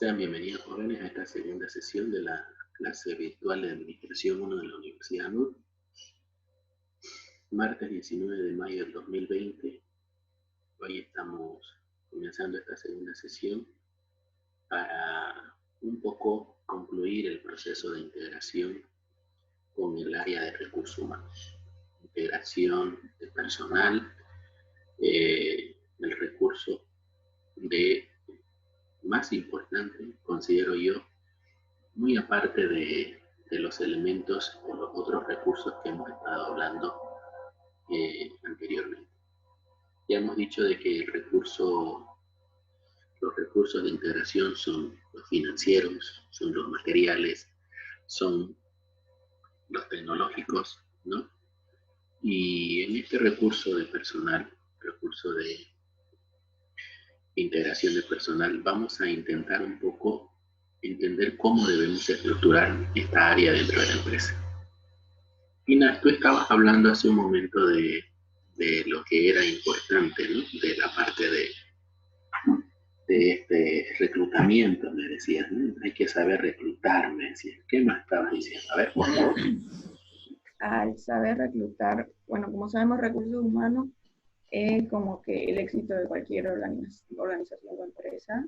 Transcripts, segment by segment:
Sean bienvenidos, jóvenes, a esta segunda sesión de la clase virtual de Administración 1 de la Universidad ANUR. Martes 19 de mayo del 2020. Hoy estamos comenzando esta segunda sesión para un poco concluir el proceso de integración con el área de recursos humanos. Integración de personal, el recurso más importante, considero yo, muy aparte de los elementos o los otros recursos que hemos estado hablando anteriormente. Ya hemos dicho de que los recursos de integración son los financieros, son los materiales, son los tecnológicos, ¿no? Y en este recurso de personal, recurso de integración de personal, vamos a intentar un poco entender cómo debemos estructurar esta área dentro de la empresa. Ina, tú estabas hablando hace un momento de lo que era importante, ¿no? De la parte de este reclutamiento, me decías, ¿no? Hay que saber reclutar, me decías. ¿Qué más estabas diciendo? A ver, por favor. Al saber reclutar, bueno, como sabemos, recursos humanos es como que el éxito de cualquier organización o empresa,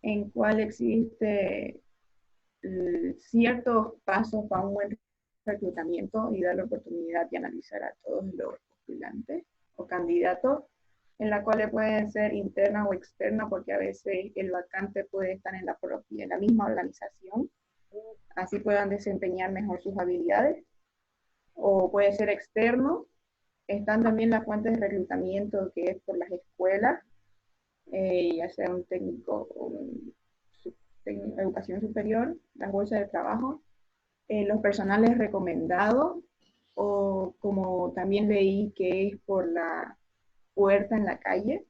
en cual existe ciertos pasos para un buen reclutamiento y dar la oportunidad de analizar a todos los postulantes o candidatos, en la cual pueden ser interna o externa, porque a veces el vacante puede estar en la misma organización, así puedan desempeñar mejor sus habilidades, o puede ser externo. Están también las fuentes de reclutamiento, que es por las escuelas, ya sea un técnico o educación superior, las bolsas de trabajo, los personales recomendados, o como también leí que es por la puerta en la calle,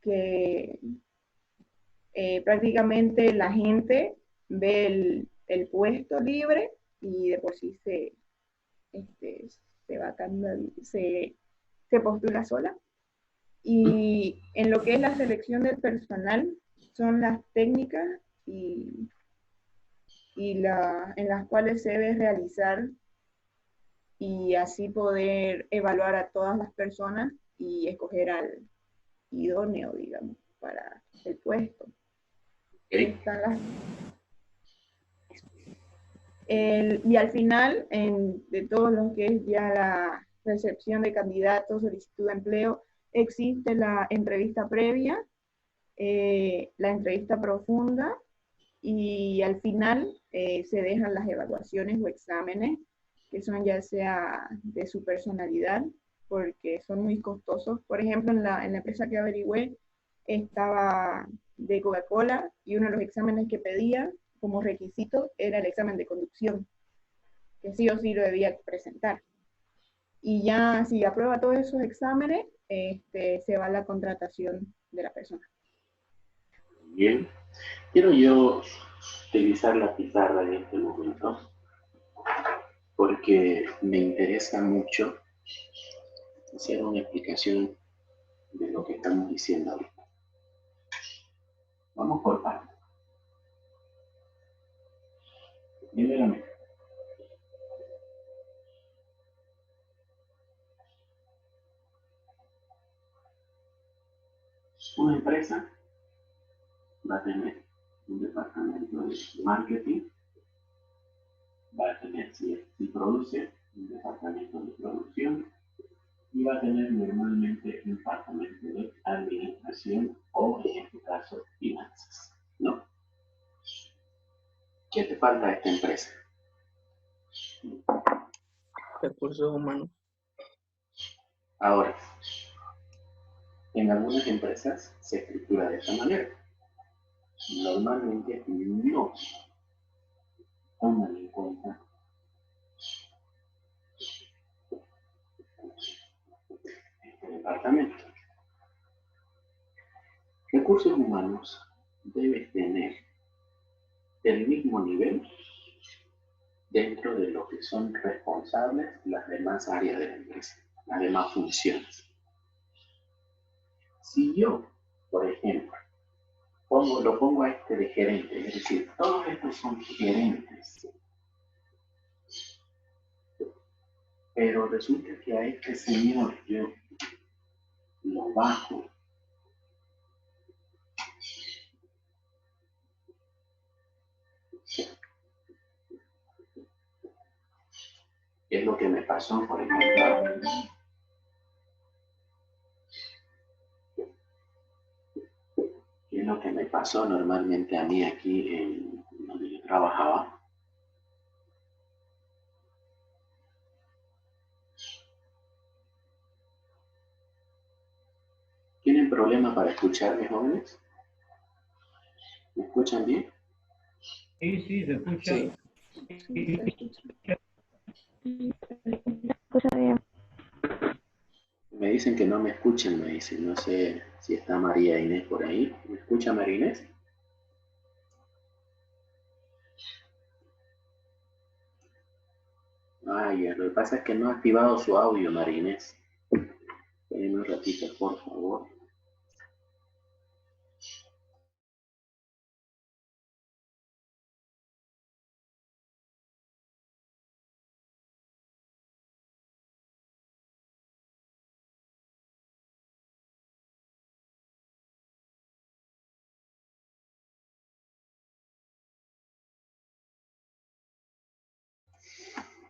que prácticamente la gente ve el puesto libre y de por sí se postula sola. Y en lo que es la selección del personal, son las técnicas en las cuales se debe realizar, y así poder evaluar a todas las personas y escoger al idóneo, digamos, para el puesto. Okay. Y al final, de todo lo que es ya la recepción de candidatos, solicitud de empleo, existe la entrevista previa, la entrevista profunda, y al final se dejan las evaluaciones o exámenes, que son ya sea de su personalidad, porque son muy costosos. Por ejemplo, en la empresa que averigüé, estaba de Coca-Cola, y uno de los exámenes que pedía como requisito era el examen de conducción, que sí o sí lo debía presentar. Y ya si aprueba todos esos exámenes, se va a la contratación de la persona. Bien. Quiero yo utilizar la pizarra en este momento porque me interesa mucho hacer una explicación de lo que estamos diciendo ahorita. Vamos por partes. Primeramente, una empresa va a tener un departamento de marketing, va a tener, si produce, un departamento de producción, y va a tener normalmente un departamento de administración o, en este caso, finanzas, ¿no? ¿Qué te falta a esta empresa? Recursos humanos. Ahora, en algunas empresas se estructura de esta manera. Normalmente no toman en cuenta este departamento. Recursos humanos debe tener el mismo nivel dentro de lo que son responsables las demás áreas de la empresa, las demás funciones. Si yo, por ejemplo, lo pongo a este de gerente, es decir, todos estos son gerentes. Pero resulta que a este señor yo lo bajo. Es lo que me pasó, por ejemplo. ¿Qué es lo que me pasó normalmente a mí aquí en donde yo trabajaba? ¿Tienen problema para escucharme, jóvenes? ¿Me escuchan bien? Sí, sí, se escucha. Sí. Sí, se escucha. Se escucha bien. Me dicen que no me escuchan, me dicen. No sé si está María Inés por ahí. ¿Me escucha María Inés? Ah, ya. Lo que pasa es que no ha activado su audio, María Inés. Espérenme un ratito, por favor.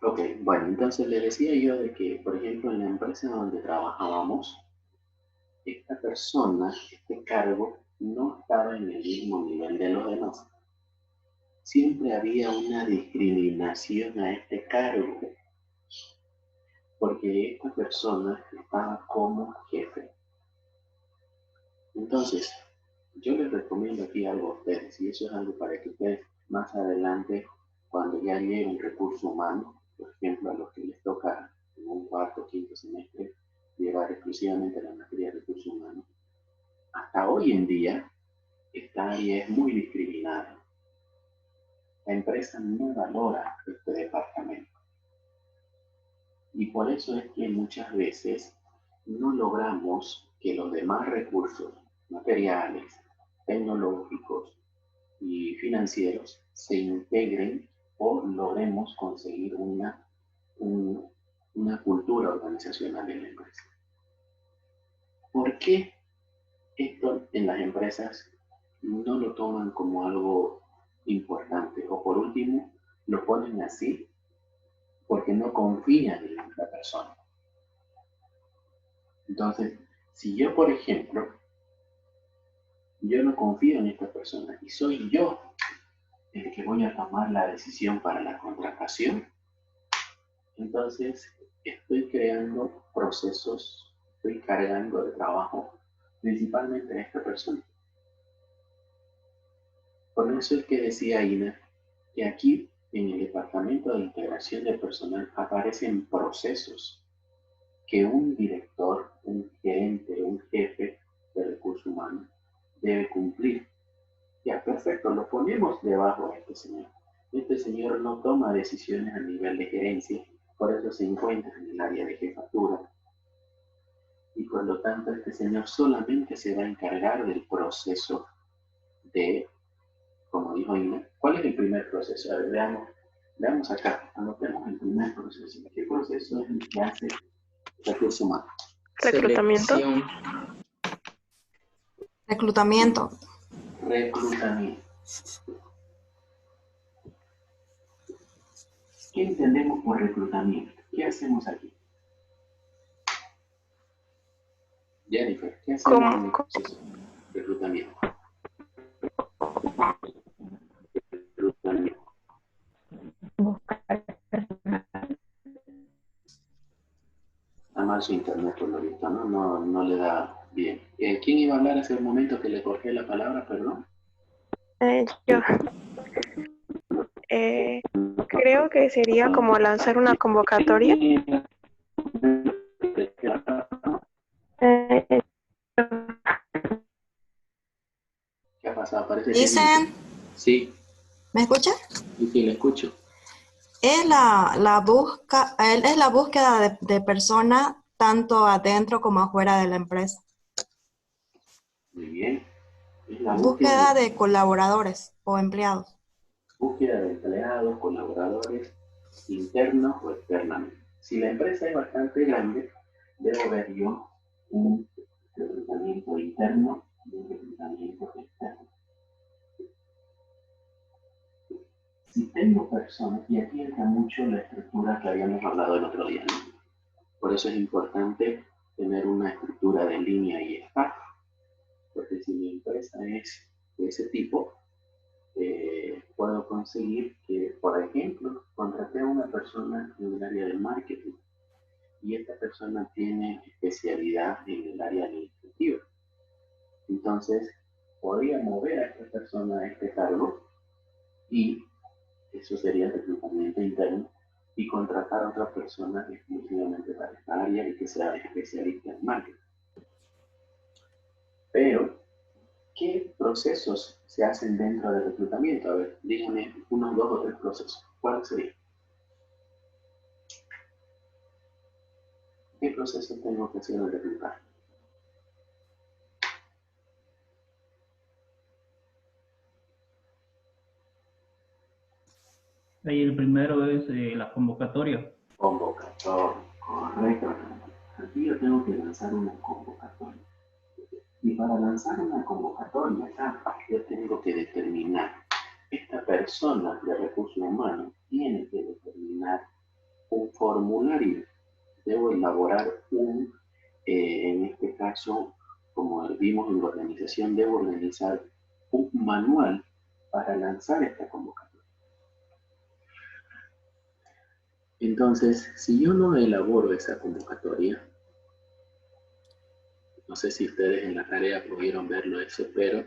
Ok, bueno, entonces le decía yo de que, por ejemplo, en la empresa donde trabajábamos, esta persona, este cargo, no estaba en el mismo nivel de los demás. Siempre había una discriminación a este cargo, porque esta persona estaba como jefe. Entonces, yo les recomiendo aquí algo a ustedes, y eso es algo para que ustedes más adelante, cuando ya llegue un recurso humano, por ejemplo, a los que les toca en un cuarto o quinto semestre, llevar exclusivamente la materia de recursos humanos, hasta hoy en día, esta área es muy discriminada. La empresa no valora este departamento. Y por eso es que muchas veces no logramos que los demás recursos materiales, tecnológicos y financieros se integren o logremos conseguir una cultura organizacional en la empresa. ¿Por qué esto en las empresas no lo toman como algo importante? O por último, lo ponen así porque no confían en la persona. Entonces, si yo, por ejemplo, yo no confío en esta persona y soy yo el que voy a tomar la decisión para la contratación, entonces estoy creando procesos, estoy cargando de trabajo principalmente a esta persona. Por eso es que decía Ina que aquí en el Departamento de Integración del Personal aparecen procesos que un director, un gerente, un jefe de recursos humanos debe cumplir. Ya, perfecto, lo ponemos debajo de este señor. Este señor no toma decisiones a nivel de gerencia, por eso se encuentra en el área de jefatura. Y por lo tanto, este señor solamente se va a encargar del proceso de, como dijo Ina, ¿cuál es el primer proceso? A ver, veamos acá, anotemos el primer proceso. ¿Qué proceso es el que hace recursos humanos? Reclutamiento. Reclutamiento. Reclutamiento. ¿Qué entendemos por reclutamiento? ¿Qué hacemos aquí? Jennifer, ¿qué hacemos en el proceso de reclutamiento? Reclutamiento. Buscar personal. Está mal su internet por lo visto, ¿no? No le da bien. ¿Quién iba a hablar hace un momento que le corté la palabra, perdón? Yo creo que sería como lanzar una convocatoria. ¿Qué ha pasado? Parece que Dicen, sí, ¿me escucha? sí, le escucho. Es la búsqueda de personas tanto adentro como afuera de la empresa. Muy bien. Es la Búsqueda de colaboradores o empleados. búsqueda de empleados, colaboradores, internos o externamente. Si la empresa es bastante grande, debo ver yo un reclutamiento interno y un reclutamiento externo. Si tengo personas, y aquí entra mucho la estructura que habíamos hablado el otro día, ¿no? Por eso es importante tener una estructura de línea y staff, porque si mi empresa es de ese tipo, puedo conseguir que, por ejemplo, contraté a una persona en el área de marketing y esta persona tiene especialidad en el área administrativa. Entonces, podría mover a esta persona a este cargo y eso sería el reclutamiento interno y contratar a otra persona exclusivamente para esta área y que sea especialista en marketing. Pero, ¿qué procesos se hacen dentro del reclutamiento? A ver, díganme unos 2 o 3 procesos. ¿Cuáles serían? ¿Qué procesos tengo que hacer al reclutar? Ahí el primero es la convocatoria. Convocatoria, correcto. Aquí yo tengo que lanzar una convocatoria. Y para lanzar una convocatoria, yo tengo que determinar, esta persona de recursos humanos tiene que determinar un formulario. Debo elaborar en este caso, como vimos en la organización, debo organizar un manual para lanzar esta convocatoria. Entonces, si yo no elaboro esa convocatoria, no sé si ustedes en la tarea pudieron verlo eso, pero,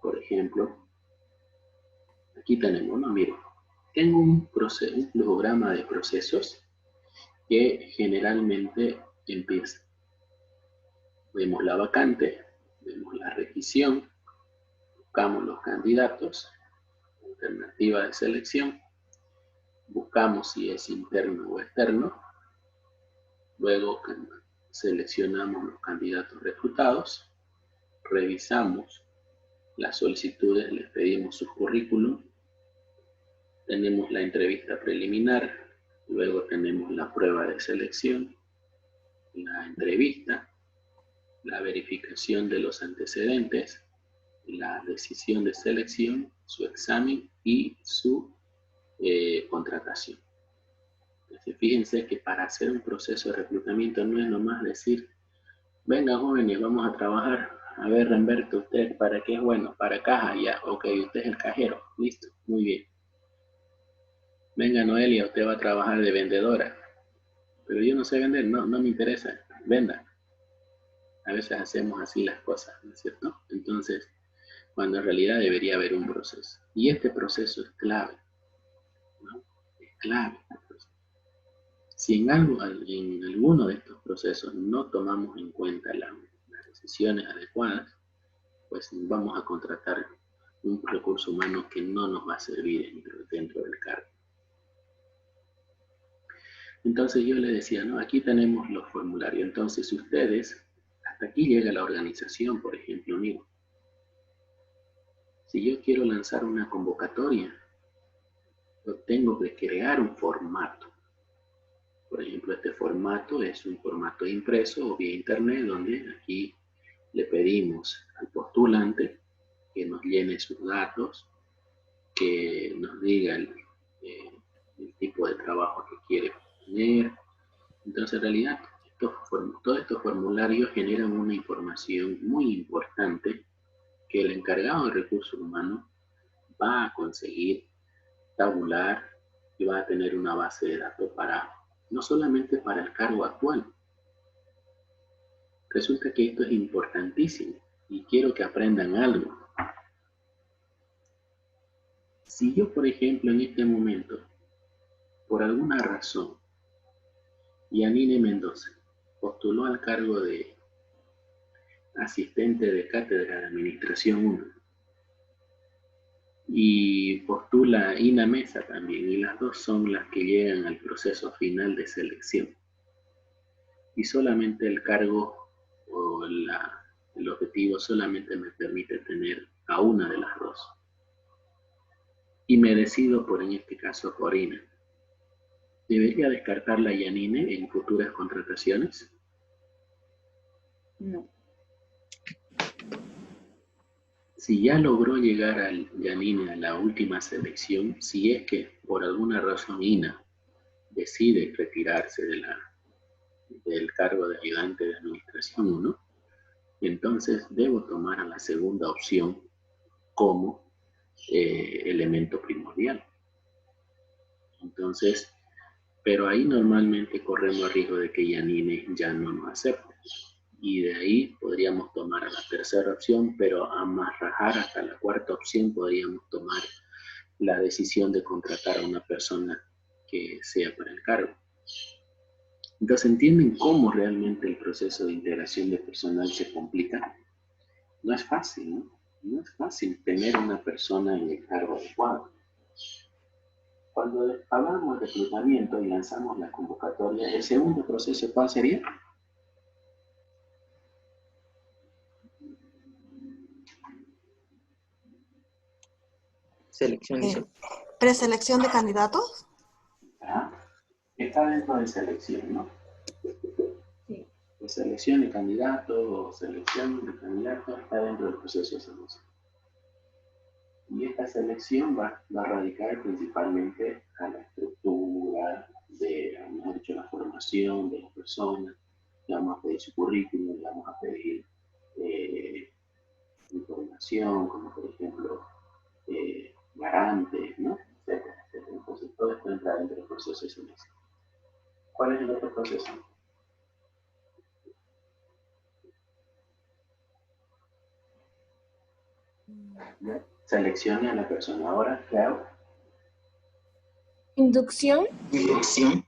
por ejemplo, aquí tenemos, no, miren, tengo un programa de procesos que generalmente empieza. Vemos la vacante, vemos la requisición, buscamos los candidatos, alternativa de selección, buscamos si es interno o externo, luego seleccionamos los candidatos reclutados, revisamos las solicitudes, les pedimos su currículum, tenemos la entrevista preliminar, luego tenemos la prueba de selección, la entrevista, la verificación de los antecedentes, la decisión de selección, su examen y su contratación. Entonces, fíjense que para hacer un proceso de reclutamiento no es nomás decir, venga jóvenes, vamos a trabajar. A ver, Remberto, ¿usted para qué es bueno? Para caja, ya, ok, usted es el cajero, listo, muy bien. Venga Noelia, usted va a trabajar de vendedora. Pero yo no sé vender, no me interesa, venda. A veces hacemos así las cosas, ¿no es cierto? Entonces, cuando en realidad debería haber un proceso. Y este proceso es clave, ¿no? Es clave. Si en alguno de estos procesos no tomamos en cuenta las decisiones adecuadas, pues vamos a contratar un recurso humano que no nos va a servir dentro del cargo. Entonces yo le decía, no, aquí tenemos los formularios. Entonces ustedes, hasta aquí llega la organización, por ejemplo, mío. Si yo quiero lanzar una convocatoria, yo tengo que crear un formato. Por ejemplo, este formato es un formato impreso o vía internet, donde aquí le pedimos al postulante que nos llene sus datos, que nos diga el tipo de trabajo que quiere tener. Entonces, en realidad, todos estos formularios generan una información muy importante que el encargado de recursos humanos va a conseguir tabular y va a tener una base de datos no solamente para el cargo actual. Resulta que esto es importantísimo y quiero que aprendan algo. Si yo, por ejemplo, en este momento, por alguna razón, Yanine Mendoza postuló al cargo de asistente de cátedra de Administración 1 y postula Ina Mesa también, y las dos son las que llegan al proceso final de selección. Y solamente el cargo o El objetivo solamente me permite tener a una de las dos. Y me decido por, en este caso, Corina. ¿Debería descartar la Yanine en futuras contrataciones? No. Si ya logró llegar al Yanine a la última selección, si es que por alguna razón Ina decide retirarse del cargo de ayudante de administración 1, entonces debo tomar a la segunda opción como elemento primordial. Entonces, pero ahí normalmente corremos el riesgo de que Yanine ya no nos acepte. Y de ahí podríamos tomar a la tercera opción, pero a más rajar hasta la cuarta opción podríamos tomar la decisión de contratar a una persona que sea para el cargo. Entonces, ¿entienden cómo realmente el proceso de integración de personal se complica? No es fácil, ¿no? No es fácil tener una persona en el cargo adecuado. Cuando hablamos de reclutamiento y lanzamos la convocatoria, ¿el segundo proceso cuál sería? Selección. ¿Preselección de candidatos? ¿Ah? Está dentro de selección, ¿no? Sí. De selección de candidatos o selección de candidatos está dentro del proceso de selección. Y esta selección va a radicar principalmente a la estructura, mejor dicho, la formación de la persona. Le vamos a pedir su currículum, le vamos a pedir información, como por ejemplo garantes, ¿no? Etcétera, etcétera. Entonces todo esto entra dentro del proceso de selección. ¿Cuál es el otro proceso? ¿Ya? Seleccione a la persona. Ahora, ¿qué hago? Inducción. Inducción.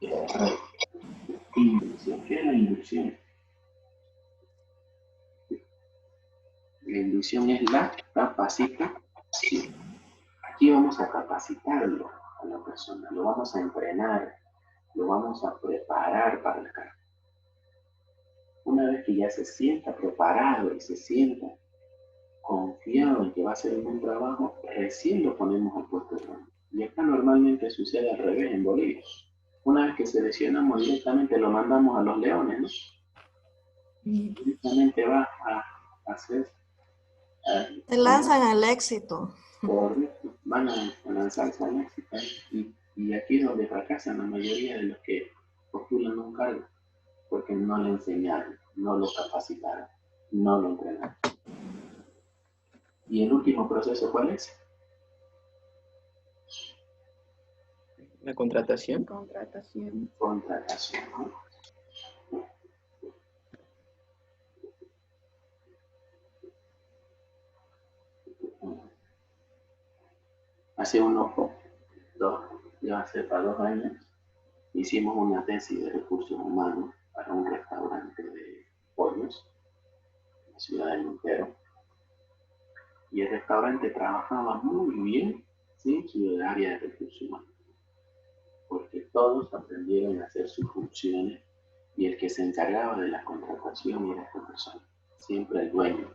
Inducción. ¿Qué es la inducción? La inducción es la capacitación. Aquí vamos a capacitarlo a la persona, lo vamos a entrenar, lo vamos a preparar para el cargo. Una vez que ya se sienta preparado y se sienta confiado en que va a hacer un buen trabajo, recién lo ponemos al puesto de mando. Y acá normalmente sucede al revés en Bolivia. Una vez que seleccionamos directamente lo mandamos a los leones, ¿no? Directamente va a hacer... Se lanzan al éxito. Correcto, van a lanzarse al éxito. Y aquí es donde fracasan la mayoría de los que postulan un cargo, porque no le enseñaron, no lo capacitaron, no lo entrenaron. ¿Y el último proceso cuál es? La contratación. Contratación. Contratación, ¿no? Hace ya hace para 2 años, hicimos una tesis de recursos humanos para un restaurante de pollos en la ciudad de Montero. Y el restaurante trabajaba muy bien sin su área de recursos humanos, porque todos aprendieron a hacer sus funciones y el que se encargaba de la contratación era esta persona, siempre el dueño.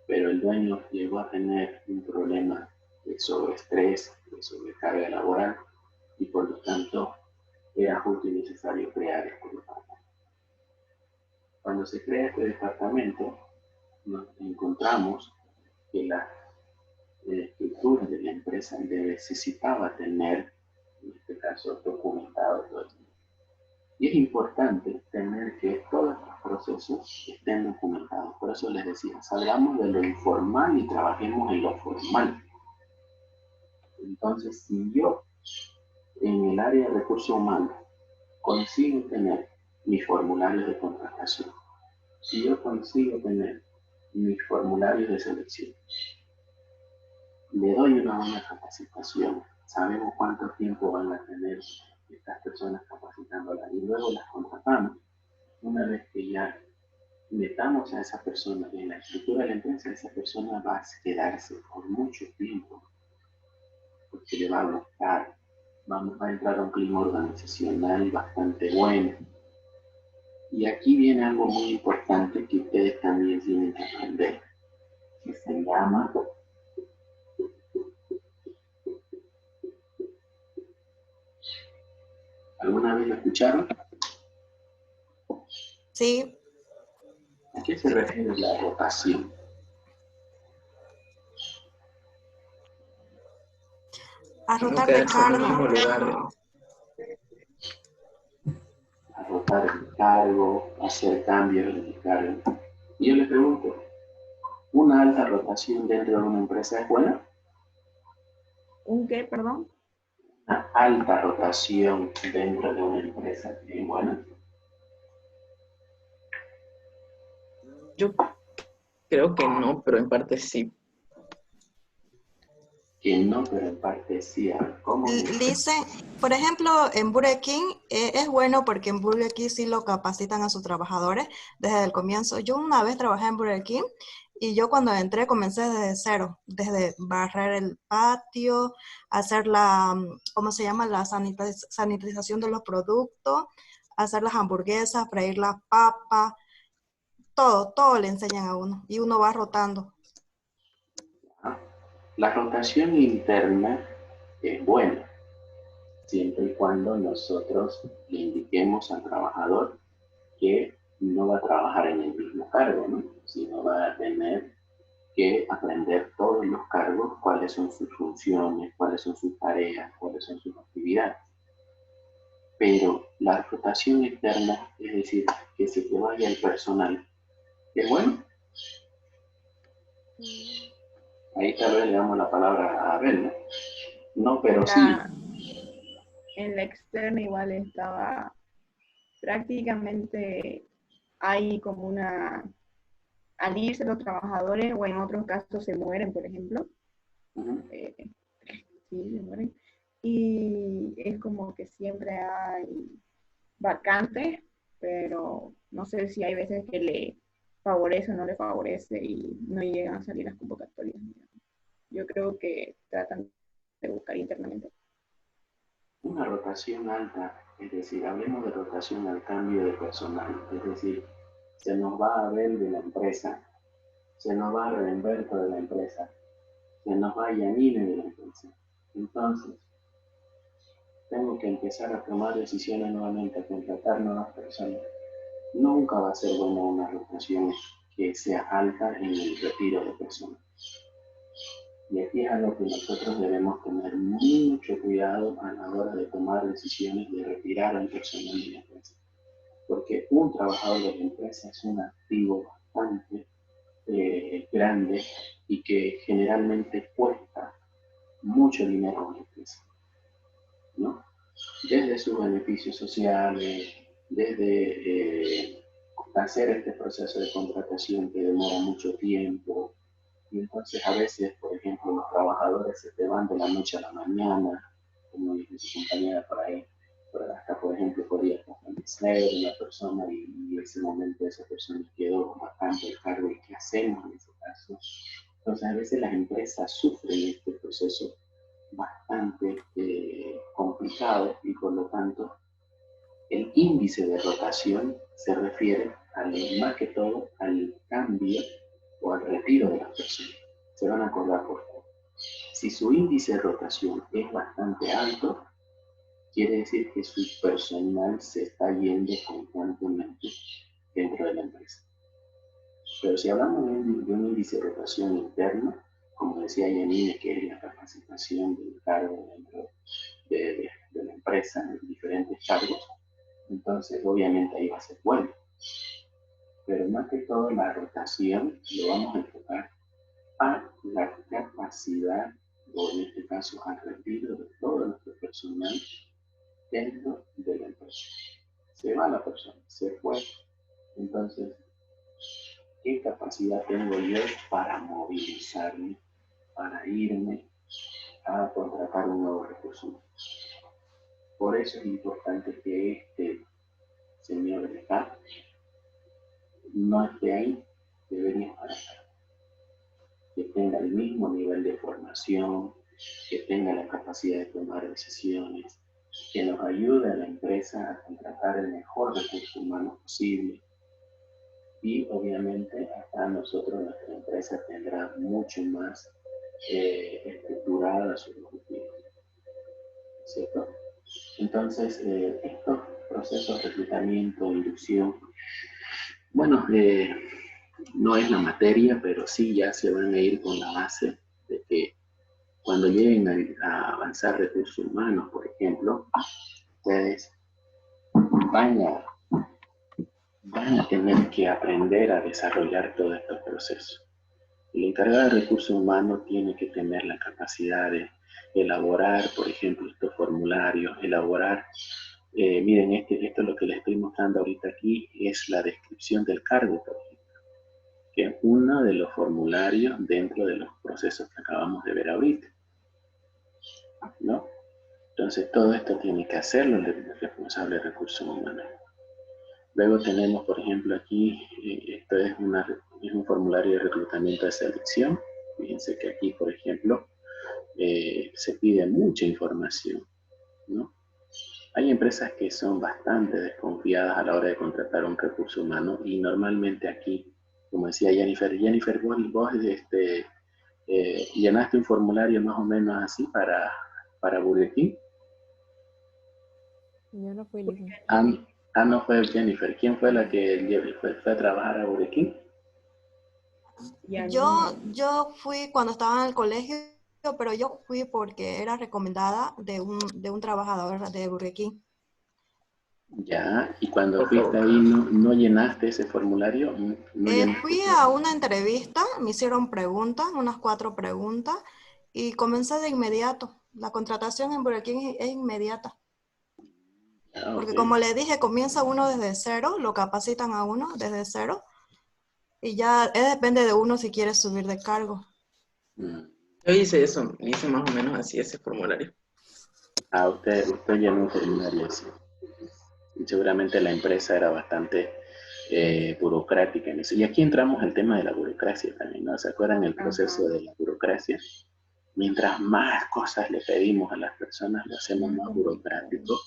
Pero el dueño llegó a tener un problema de sobreestrés, de sobrecarga laboral, y por lo tanto era justo y necesario crear este departamento. Cuando se crea este departamento, nos encontramos que la estructura de la empresa necesitaba tener, en este caso, documentado todo esto. Y es importante tener que todos estos procesos estén documentados. Por eso les decía, salgamos de lo informal y trabajemos en lo formal. Entonces, si yo en el área de recursos humanos consigo tener mis formularios de contratación, si yo consigo tener mis formularios de selección, le doy una buena capacitación, sabemos cuánto tiempo van a tener estas personas capacitándolas y luego las contratamos. Una vez que ya metamos a esa persona en la estructura de la empresa, esa persona va a quedarse por mucho tiempo, porque le va a gustar, va a entrar a un clima organizacional bastante bueno. Y aquí viene algo muy importante que ustedes también tienen que aprender, que se llama ¿alguna vez lo escucharon? Sí, ¿A qué se refiere la rotación? a No rotar de quedarse en el mismo cargo. lugar. A rotar el cargo, a hacer cambios en el cargo. Y yo les pregunto, ¿una alta rotación dentro de una empresa es buena? ¿Un qué, perdón? Una alta rotación dentro de una empresa es buena. Yo creo que no, pero en parte sí. Que no, pero en parte sí. A ver, ¿cómo? Dicen, por ejemplo, en Burger King es bueno porque en Burger King sí lo capacitan a sus trabajadores desde el comienzo. Yo una vez trabajé en Burger King y yo cuando entré comencé desde cero, desde barrer el patio, hacer la, ¿cómo se llama? La sanitización de los productos, hacer las hamburguesas, freír las papas, todo le enseñan a uno y uno va rotando. La rotación interna es buena, siempre y cuando nosotros le indiquemos al trabajador que no va a trabajar en el mismo cargo, ¿no? Sino va a tener que aprender todos los cargos, cuáles son sus funciones, cuáles son sus tareas, cuáles son sus actividades. Pero la rotación externa, es decir, que se te vaya el personal, ¿es bueno? Ahí tal vez le damos la palabra a Abel, ¿no? No, pero sí. En la externa igual estaba prácticamente, hay como una, al irse los trabajadores o en otros casos se mueren, por ejemplo, sí, se mueren, y es como que siempre hay vacantes, pero no sé si hay veces que le favorece o no le favorece y no llegan a salir las convocatorias. Yo creo que tratan de buscar internamente. Una rotación alta, es decir, hablemos de rotación al cambio de personal, es decir, se nos va a Abel de la empresa, se nos va a Redenberto de la empresa, se nos va a Yanine de la empresa. Entonces, tengo que empezar a tomar decisiones nuevamente, a contratar nuevas personas. Nunca va a ser buena una rotación que sea alta en el retiro de personas. Y aquí es algo que nosotros debemos tener mucho cuidado a la hora de tomar decisiones de retirar al personal de la empresa. Porque un trabajador de la empresa es un activo bastante grande y que generalmente cuesta mucho dinero a la empresa, ¿no? Desde sus beneficios sociales, desde hacer este proceso de contratación que demora mucho tiempo. Y entonces a veces, por ejemplo, los trabajadores se te van de la noche a la mañana, como dice su compañera por ahí, pero hasta, por ejemplo, podría fallecer una persona y en ese momento esa persona quedó vacante el cargo y qué hacemos en ese caso. Entonces a veces las empresas sufren este proceso bastante complicado y por lo tanto el índice de rotación se refiere más que todo al cambio o al retiro de las personas. Se van a acordar, por favor. Si su índice de rotación es bastante alto, quiere decir que su personal se está yendo constantemente dentro de la empresa. Pero si hablamos de un índice de rotación interno, como decía Yanine, que es la capacitación del cargo dentro de la empresa, en diferentes cargos, entonces obviamente ahí va a ser bueno. Pero más que todo la rotación lo vamos a enfocar a la capacidad, o en este caso al retiro de todo nuestro personal dentro de la empresa. Se va la persona, se fue. Entonces, ¿qué capacidad tengo yo para movilizarme, para irme a contratar un nuevo recurso? Por eso es importante que este señor de acá no esté ahí, debería estar acá. Que tenga el mismo nivel de formación, que tenga la capacidad de tomar decisiones, que nos ayude a la empresa a contratar el mejor recurso humano posible. Y obviamente acá nosotros, nuestra empresa tendrá mucho más estructurada sus objetivos, ¿cierto? Entonces, estos procesos de reclutamiento, inducción, bueno, no es la materia, pero sí ya se van a ir con la base de que cuando lleguen a avanzar recursos humanos, por ejemplo, ustedes van a tener que aprender a desarrollar todos estos procesos. El encargado de recursos humanos tiene que tener la capacidad de elaborar, por ejemplo, estos formularios, miren, esto es lo que les estoy mostrando ahorita aquí, es la descripción del cargo, por ejemplo, que es uno de los formularios dentro de los procesos que acabamos de ver ahorita, ¿no? Entonces, todo esto tiene que hacerlo el responsable de recursos humanos. Luego tenemos, por ejemplo, aquí, esto es un formulario de reclutamiento de selección. Fíjense que aquí, por ejemplo, se pide mucha información, ¿no? Hay empresas que son bastante desconfiadas a la hora de contratar un recurso humano y normalmente aquí, como decía Jennifer, vos llenaste un formulario más o menos así para Burger King. Yo no fui licenciada. No fue Jennifer. ¿Quién fue la que fue a trabajar a Burger King? Yo fui cuando estaba en el colegio, pero yo fui porque era recomendada de un trabajador de Burger King. Ya, y cuando fuiste ahí, ¿no llenaste ese formulario? Fui a una entrevista, me hicieron preguntas, unas 4 preguntas, y comencé de inmediato. La contratación en Burger King es inmediata. Porque como le dije, comienza uno desde cero, lo capacitan a uno desde cero, y ya depende de uno si quiere subir de cargo. Yo hice eso, hice más o menos así ese formulario. Usted llenó un formulario así. Seguramente la empresa era bastante burocrática en eso. Y aquí entramos al tema de la burocracia también, ¿no? ¿Se acuerdan el proceso de la burocracia? Mientras más cosas le pedimos a las personas, lo hacemos más burocrático.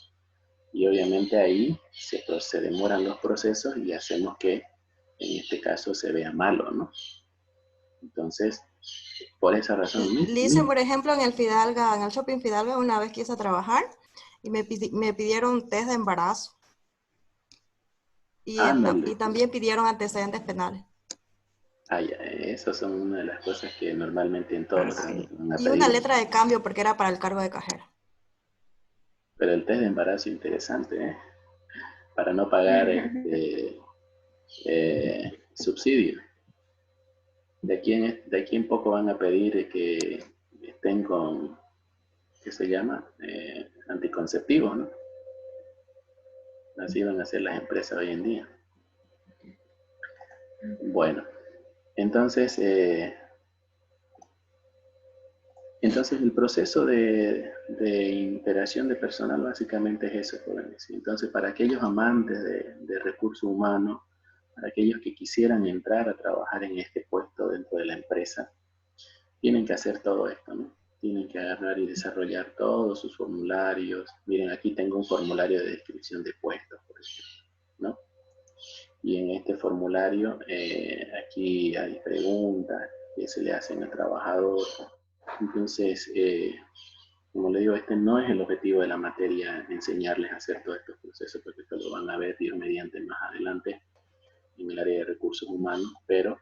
Y obviamente ahí se demoran los procesos y hacemos que en este caso se vea malo, ¿no? Entonces, por esa razón... Lice, por ejemplo, en el Shopping Fidalga, una vez quise trabajar y me pidieron test de embarazo. Y también pidieron antecedentes penales. Esas son una de las cosas que normalmente en todos los trabajos van a pedir. Y una letra de cambio porque era para el cargo de cajera. Pero el test de embarazo es interesante, ¿eh? Para no pagar subsidio. De aquí en poco van a pedir que estén con, ¿qué se llama? Anticonceptivos, ¿no? Así van a hacer las empresas hoy en día. Bueno, entonces el proceso de integración de personal básicamente es eso, jóvenes. Entonces, para aquellos amantes de recursos humanos, para aquellos que quisieran entrar a trabajar en este puesto dentro de la empresa, tienen que hacer todo esto, ¿no? Tienen que agarrar y desarrollar todos sus formularios. Miren, aquí tengo un formulario de descripción de puestos, por ejemplo, ¿no? Y en este formulario, aquí hay preguntas que se le hacen al trabajador. Entonces, como le digo, este no es el objetivo de la materia, enseñarles a hacer todos estos procesos, porque esto lo van a ver Dios mediante más adelante en el área de recursos humanos, pero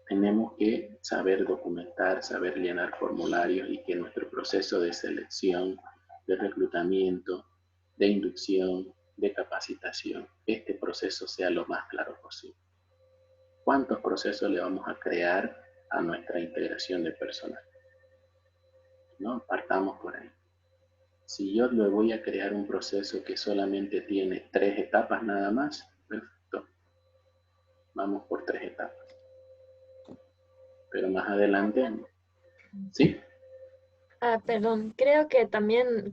tenemos que saber documentar, saber llenar formularios y que nuestro proceso de selección, de reclutamiento, de inducción, de capacitación, este proceso sea lo más claro posible. ¿Cuántos procesos le vamos a crear a nuestra integración de personal? ¿No? Partamos por ahí. Si yo le voy a crear un proceso que solamente tiene 3 etapas nada más, perfecto. Vamos por 3 etapas. Pero más adelante, ¿sí? Perdón, creo que también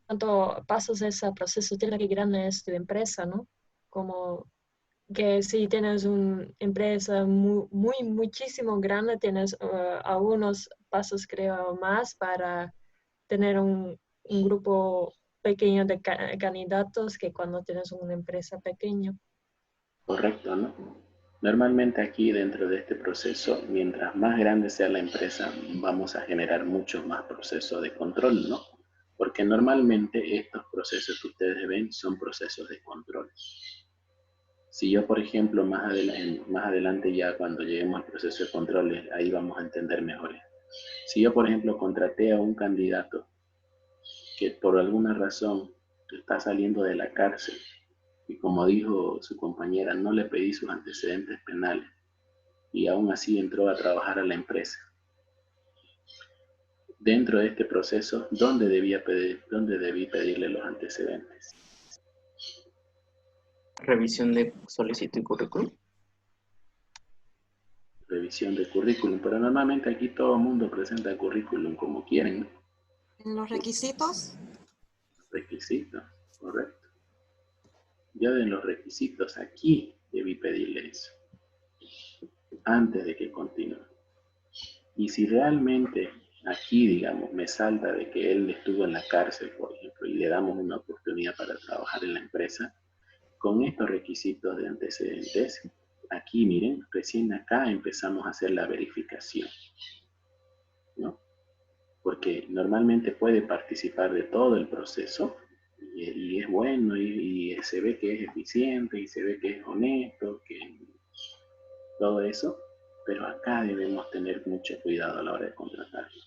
cuántos pasos ese proceso tiene que grande es tu empresa, ¿no? Como que si tienes una empresa muchísimo grande, tienes algunos pasos, creo, más para tener un grupo pequeño de candidatos que cuando tienes una empresa pequeña. Correcto, ¿no? Normalmente aquí dentro de este proceso, mientras más grande sea la empresa, vamos a generar muchos más procesos de control, ¿no? Porque normalmente estos procesos que ustedes ven son procesos de control. Si yo, por ejemplo, más adelante ya cuando lleguemos al proceso de control, ahí vamos a entender mejor. Si yo, por ejemplo, contraté a un candidato que por alguna razón está saliendo de la cárcel y como dijo su compañera, no le pedí sus antecedentes penales y aún así entró a trabajar a la empresa. Dentro de este proceso, ¿dónde debí pedirle los antecedentes? Revisión de solicitud y currículum. Revisión de currículum, pero normalmente aquí todo el mundo presenta el currículum como quieren, ¿no? En los requisitos, Requisitos, correcto. Yo en los requisitos aquí debí pedirle eso, antes de que continúe. Y si realmente aquí, digamos, me salta de que él estuvo en la cárcel, por ejemplo, y le damos una oportunidad para trabajar en la empresa, con estos requisitos de antecedentes, aquí miren, recién acá empezamos a hacer la verificación, ¿no? Porque normalmente puede participar de todo el proceso y es bueno y se ve que es eficiente y se ve que es honesto, que todo eso, pero acá debemos tener mucho cuidado a la hora de contratarlo.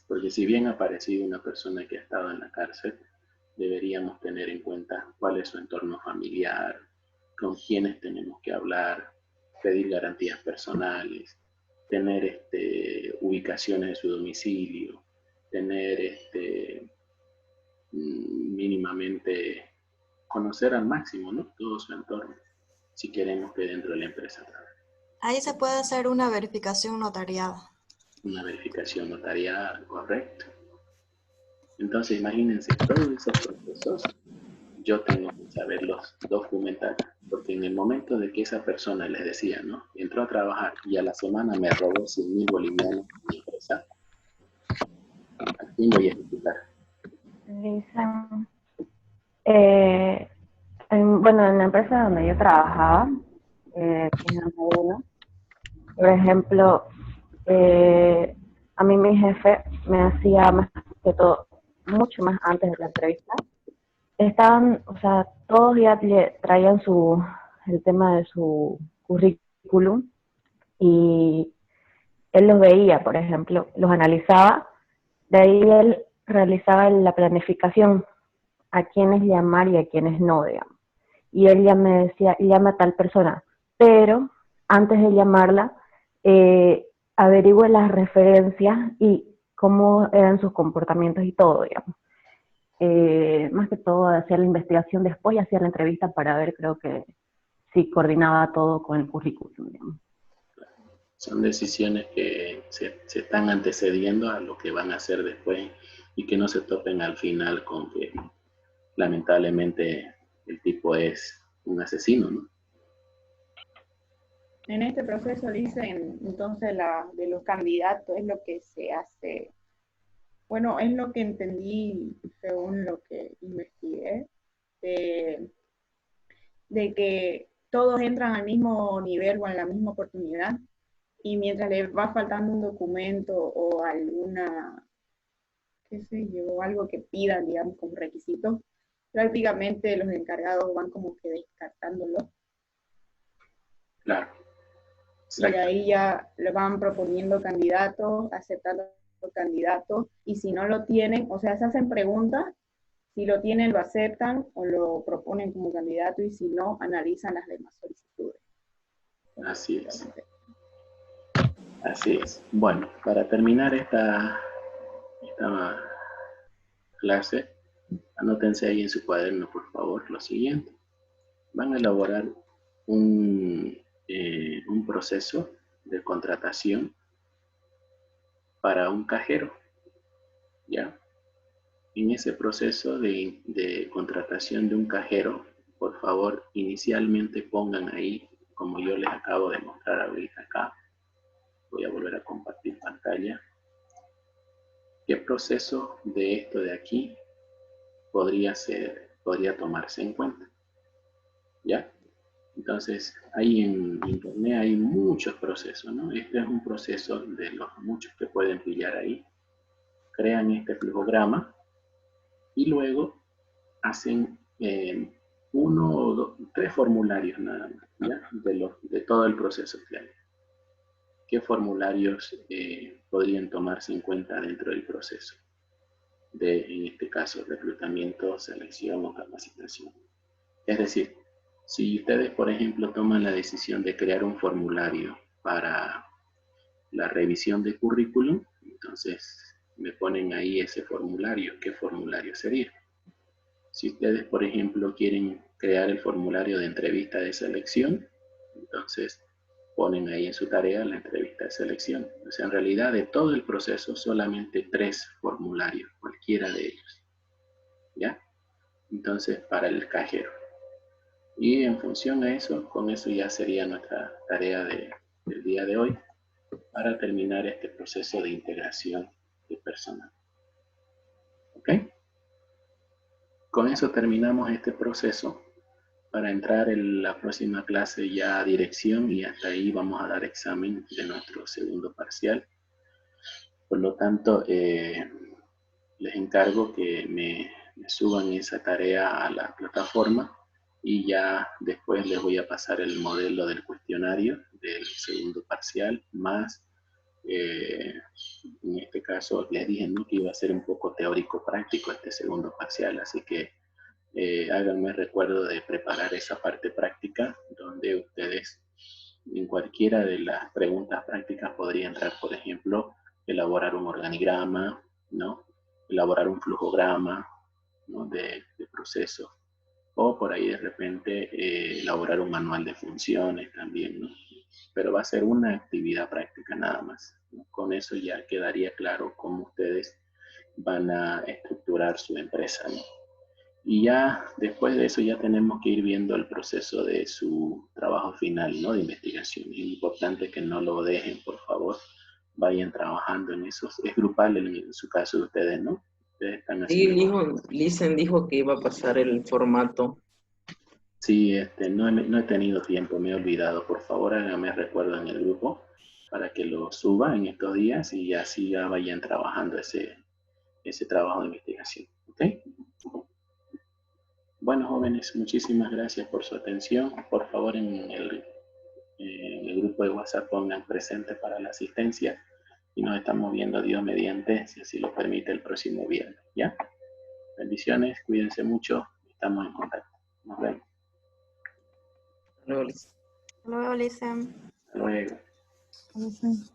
Porque si bien ha aparecido una persona que ha estado en la cárcel, deberíamos tener en cuenta cuál es su entorno familiar, con quiénes tenemos que hablar, pedir garantías personales, tener ubicaciones de su domicilio, tener mínimamente conocer al máximo, ¿no? Todo su entorno, si queremos que dentro de la empresa trabaje. ahí se puede hacer una verificación notariada. Una verificación notariada, correcto. Entonces imagínense, todos esos procesos yo tengo que saberlos documentar, porque en el momento de que esa persona les decía, ¿no? Entró a trabajar y a la semana me robó 100.000 bolivianos en mi empresa, ¿a quién voy a ejecutar? Lisa, bueno, en la empresa donde yo trabajaba, que es la Uno, por ejemplo, a mí mi jefe me hacía más que todo, mucho más antes de la entrevista. Estaban, o sea, todos ya traían el tema de su currículum y él los veía, por ejemplo, los analizaba, de ahí él realizaba la planificación, a quiénes llamar y a quiénes no, digamos. Y él ya me decía, llama a tal persona, pero antes de llamarla, averigüe las referencias y cómo eran sus comportamientos y todo, digamos. Más que todo hacía la investigación después y hacía la entrevista para ver, creo que sí coordinaba todo con el currículum, digamos. Son decisiones que se están antecediendo a lo que van a hacer después y que no se topen al final con que lamentablemente el tipo es un asesino, ¿no? En este proceso dicen entonces de los candidatos es lo que se hace, bueno, es lo que entendí según lo que investigué, de, de que todos entran al mismo nivel o a la misma oportunidad y mientras les va faltando un documento o alguna, qué sé yo, algo que pidan, digamos, como requisito, prácticamente los encargados van como que descartándolo. Claro. Y de ahí ya le van proponiendo candidatos, aceptando candidatos, y si no lo tienen, o sea, se hacen preguntas, si lo tienen lo aceptan o lo proponen como candidato, y si no, analizan las demás solicitudes. Así es. Así es. Bueno, para terminar esta clase, anótense ahí en su cuaderno, por favor, lo siguiente. Van a elaborar un proceso de contratación para un cajero, ¿ya? En ese proceso de contratación de un cajero, por favor, inicialmente pongan ahí, como yo les acabo de mostrar ahorita acá. Voy a volver a compartir pantalla. ¿Qué proceso de esto de aquí podría tomarse en cuenta? ¿Ya? Entonces, ahí en internet hay muchos procesos, ¿no? Este es un proceso de los muchos que pueden pillar ahí. Crean este flujograma y luego hacen 1 o 2, 3 formularios nada más, ¿ya? De todo el proceso que hay. ¿Qué formularios podrían tomarse en cuenta dentro del proceso? En este caso, reclutamiento, selección o capacitación. Es decir, si ustedes, por ejemplo, toman la decisión de crear un formulario para la revisión de currículum, entonces me ponen ahí ese formulario. ¿Qué formulario sería? Si ustedes, por ejemplo, quieren crear el formulario de entrevista de selección, entonces ponen ahí en su tarea la entrevista de selección. O sea, en realidad de todo el proceso, solamente 3 formularios, cualquiera de ellos. ¿Ya? Entonces, para el cajero. Y en función a eso, con eso ya sería nuestra tarea del día de hoy para terminar este proceso de integración de personal. ¿Ok? Con eso terminamos este proceso para entrar en la próxima clase ya a dirección y hasta ahí vamos a dar examen de nuestro segundo parcial. Por lo tanto, les encargo que me suban esa tarea a la plataforma y ya después les voy a pasar el modelo del cuestionario del segundo parcial, más, en este caso les dije, ¿no?, que iba a ser un poco teórico-práctico este segundo parcial, así que háganme recuerdo de preparar esa parte práctica, donde ustedes en cualquiera de las preguntas prácticas podría entrar, por ejemplo, elaborar un organigrama, ¿no?, elaborar un flujograma, ¿no?, de procesos, o por ahí de repente elaborar un manual de funciones también, ¿no? Pero va a ser una actividad práctica nada más, ¿no? Con eso ya quedaría claro cómo ustedes van a estructurar su empresa, ¿no? Y ya después de eso ya tenemos que ir viendo el proceso de su trabajo final, ¿no?, de investigación. Es importante que no lo dejen, por favor. Vayan trabajando en eso. Es grupal en su caso de ustedes, ¿no? Ustedes están haciendo... Sí, Lisen dijo que iba a pasar el formato. Sí, no he tenido tiempo, me he olvidado. Por favor, háganme recuerdo en el grupo para que lo suba en estos días y así ya vayan trabajando ese trabajo de investigación. ¿Ok? Bueno, jóvenes, muchísimas gracias por su atención. Por favor, en el grupo de WhatsApp pongan presente para la asistencia y nos estamos viendo, Dios mediante, si así lo permite, el próximo viernes. ¿Ya? Bendiciones, cuídense mucho, estamos en contacto. Nos vemos. Luego, Lisen. Luego, Lisa. Hasta luego. Entonces,